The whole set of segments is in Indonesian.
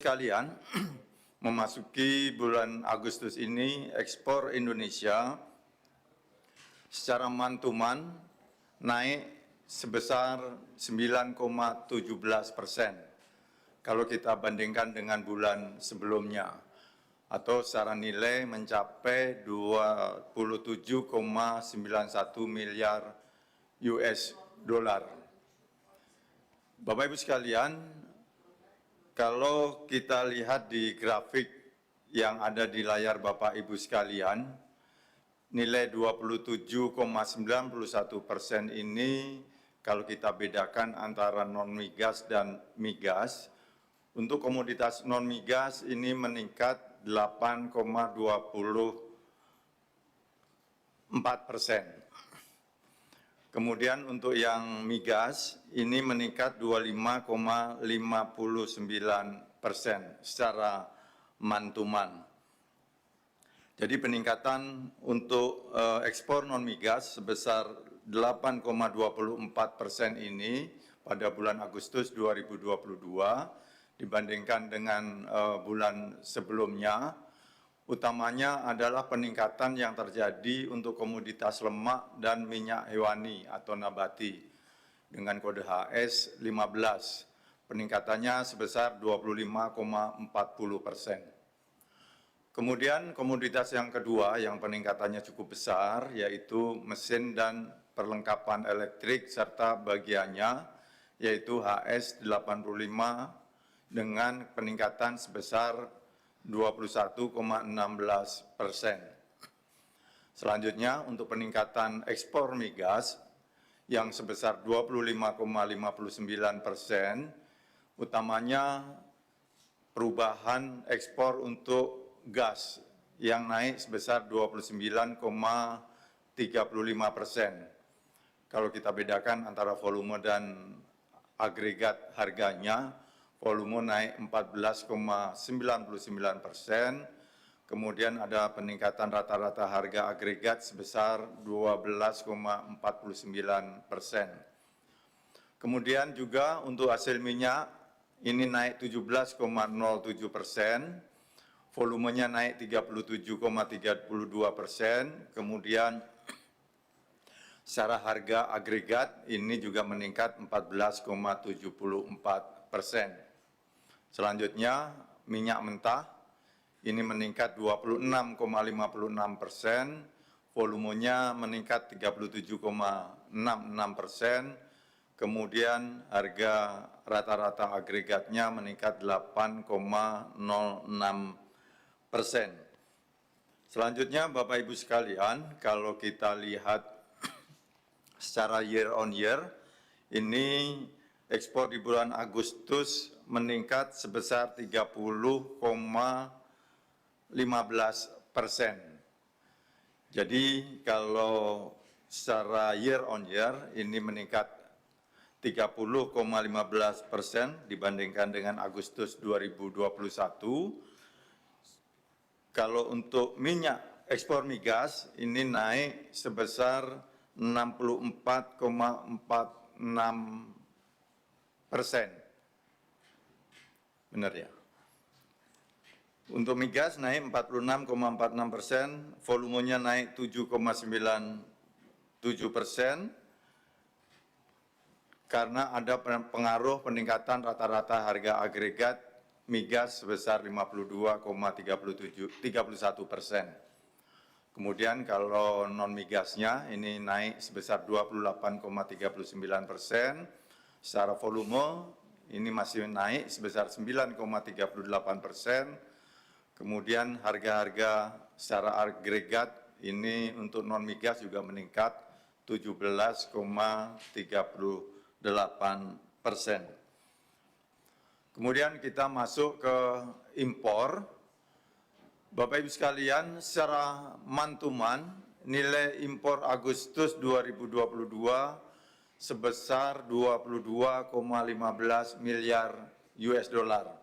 Sekalian, memasuki bulan Agustus ini, ekspor Indonesia secara mantuman naik sebesar 9,17% kalau kita bandingkan dengan bulan sebelumnya, atau secara nilai mencapai 27,91 miliar US dollar. Bapak Ibu sekalian, kalau kita lihat di grafik yang ada di layar Bapak Ibu sekalian, nilai 27,91% ini kalau kita bedakan antara non-migas dan migas, untuk komoditas non-migas ini meningkat 8,24%. Kemudian untuk yang migas ini meningkat 25,59% secara mantuman. Jadi peningkatan untuk ekspor non-migas sebesar 8,24% ini pada bulan Agustus 2022 dibandingkan dengan bulan sebelumnya. Utamanya adalah peningkatan yang terjadi untuk komoditas lemak dan minyak hewani atau nabati dengan kode HS 15. Peningkatannya sebesar 25,40%. Kemudian komoditas yang kedua yang peningkatannya cukup besar yaitu mesin dan perlengkapan elektrik serta bagiannya yaitu HS 85 dengan peningkatan sebesar 21,16%. Selanjutnya untuk peningkatan ekspor migas yang sebesar 25,59%, utamanya perubahan ekspor untuk gas yang naik sebesar 29,35%. Kalau kita bedakan antara volume dan agregat harganya, volume naik 14,99%, kemudian ada peningkatan rata-rata harga agregat sebesar 12,49%. Kemudian juga untuk hasil minyak ini naik 17,07%, volumenya naik 37,32%, kemudian secara harga agregat ini juga meningkat 14,74%. Selanjutnya, minyak mentah ini meningkat 26,56%, volumenya meningkat 37,66%, kemudian harga rata-rata agregatnya meningkat 8,06%. Selanjutnya, Bapak Ibu sekalian, kalau kita lihat secara year on year, ini ekspor di bulan Agustus meningkat sebesar 30,15%. Jadi kalau secara year on year ini meningkat 30,15% dibandingkan dengan Agustus 2021. Kalau untuk minyak ekspor migas ini naik sebesar 64,46%. Benar ya? Untuk migas naik 46,46%, volumenya naik 7,97%, karena ada pengaruh peningkatan rata-rata harga agregat migas sebesar 52,31%. Kemudian kalau non-migasnya ini naik sebesar 28,39%, secara volume ini masih naik sebesar 9,38%, kemudian harga-harga secara agregat ini untuk non-migas juga meningkat 17,38%. Kemudian kita masuk ke impor. Bapak Ibu sekalian, secara mantuman nilai impor Agustus 2022 sebesar 22,15 miliar US dollar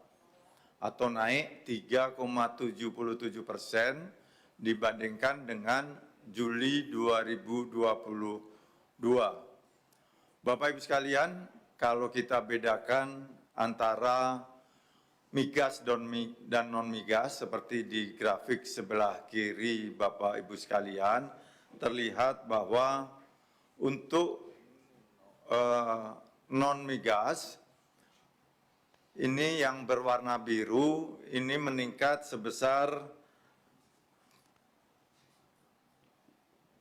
atau naik 3,77% dibandingkan dengan Juli 2022. Bapak Ibu sekalian, kalau kita bedakan antara migas dan non-migas seperti di grafik sebelah kiri Bapak Ibu sekalian, terlihat bahwa untuk non-migas ini yang berwarna biru ini meningkat sebesar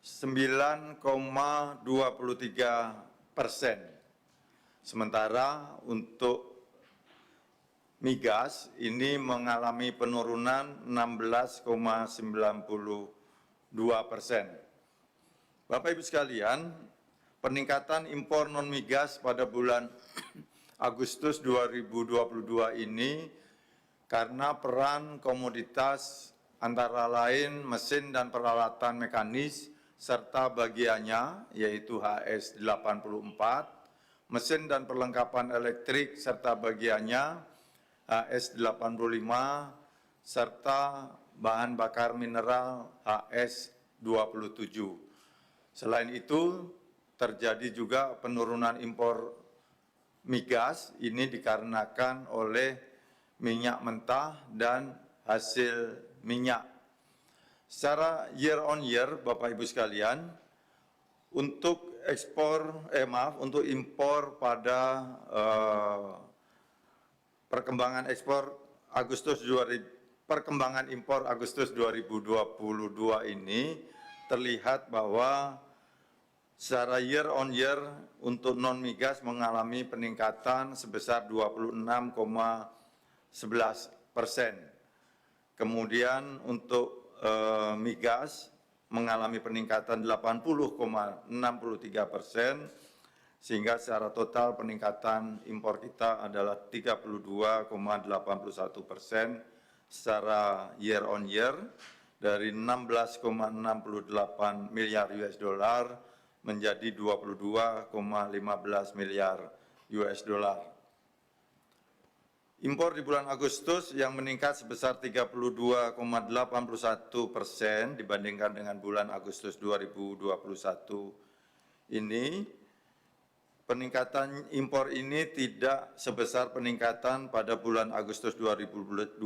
9,23%. Sementara untuk migas ini mengalami penurunan 16,92%. Bapak Ibu sekalian, peningkatan impor non-migas pada bulan Agustus 2022 ini karena peran komoditas antara lain mesin dan peralatan mekanis serta bagiannya yaitu HS84, mesin dan perlengkapan elektrik serta bagiannya HS85, serta bahan bakar mineral HS27. Selain itu, terjadi juga penurunan impor migas, ini dikarenakan oleh minyak mentah dan hasil minyak. Secara year on year, Bapak Ibu sekalian, untuk impor pada perkembangan impor Agustus 2022 ini terlihat bahwa secara year on year untuk non-migas mengalami peningkatan sebesar 26,11%. Kemudian untuk migas mengalami peningkatan 80,63%, sehingga secara total peningkatan impor kita adalah 32,81% secara year on year dari 16,68 miliar US dollar menjadi 22,15 miliar US dollar. Impor di bulan Agustus yang meningkat sebesar 32,81% dibandingkan dengan bulan Agustus 2021 ini, peningkatan impor ini tidak sebesar peningkatan pada bulan Agustus 2021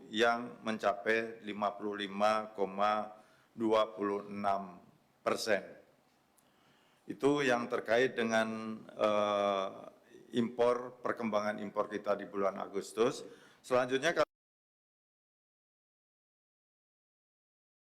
yang mencapai 55,26%. Itu yang terkait dengan perkembangan impor kita di bulan Agustus. Selanjutnya